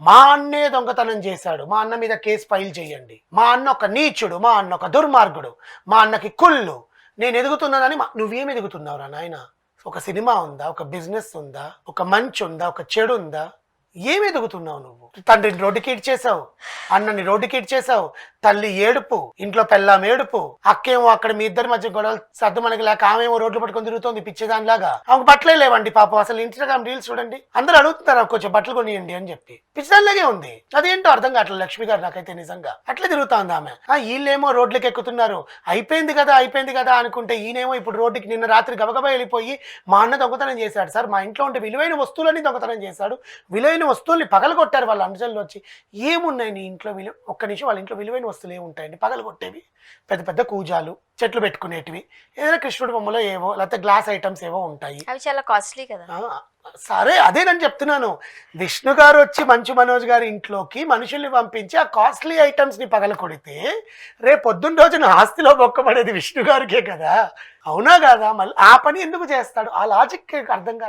మా అన్నే దొంగతనం చేశాడు, మా అన్న మీద కేసు ఫైల్ చేయండి, మా అన్న ఒక నీచుడు, మా అన్న ఒక దుర్మార్గుడు, మా అన్నకి కుళ్ళు, నేను ఎదుగుతున్నానని నువ్వేం ఎదుగుతున్నావురా నాయన? ఒక సినిమా ఉందా, ఒక బిజినెస్ ఉందా, ఒక మంచి ఉందా, ఒక చెడు ఉందా? ఏమి ఎదుగుతున్నావు నువ్వు? తండ్రిని రోడ్డుకి ఇడ్చేసావు, అన్నని రోడ్డుకి ఇడ్చేసావు, తల్లి ఏడుపు, ఇంట్లో పెళ్ళాం ఏడుపు, అక్కేమో అక్కడ మీ ఇద్దరి మధ్య గొడవలు సర్దు మనకి లేక ఆమెమో రోడ్లు పట్టుకొని తిరుగుతోంది పిచ్చిదానిలాగా. ఆమె బట్టలే లేవండి పాపం. అసలు ఇన్స్టాగ్రామ్ రీల్స్ చూడండి, అందరూ అడుగుతున్నారు కొంచెం బట్టలు కొనియండి అని చెప్పి. పిచ్చిదానిలాగే ఉంది. అదేంటో అర్థం కావట్లేదు లక్ష్మి గారు నాకైతే నిజంగా. అట్లే తిరుగుతా ఉంది ఆమె. వీళ్ళేమో రోడ్లకి ఎక్కుతున్నారు, అయిపోయింది కదా అనుకుంటే ఈయనేమో ఇప్పుడు రోడ్డుకి నిన్న రాత్రి గబగబా వెళ్ళిపోయి మా అన్న దొంగతనం చేశాడు సార్, మా ఇంట్లో ఉంటే విలువైన వస్తువులని దొంగతనం చేశాడు, విలువైన వస్తువుల్ని పగలగొట్టారు వాళ్ళ అనుచరులు వచ్చి. ఏమున్నాయి నీ ఇంట్లో ఒక్క నిమిషం, వాళ్ళ ఇంట్లో విలువైన వస్తువులు ఏముంటాయండి పగలగొట్టేవి? పెద్ద పెద్ద కూజాలు, చెట్లు పెట్టుకునేటివి, ఏదైనా కృష్ణుడి బొమ్మలో ఏవో లేకపోతే గ్లాస్ ఐటమ్స్ ఏవో ఉంటాయి. అవి చాలా కాస్ట్లీ కదా. సరే అదే నేను చెప్తున్నాను. విష్ణు గారు వచ్చి మంచు మనోజ్ గారి ఇంట్లోకి మనుషుల్ని పంపించి ఆ కాస్ట్లీ ఐటమ్స్ ని పగల కొడితే రేపు పొద్దున్న రోజున ఆస్తిలో బొక్కబడేది విష్ణు గారికే కదా. అవునా కదా? మళ్ళీ ఆ పని ఎందుకు చేస్తాడు? ఆ లాజిక్ అర్థం కాదు.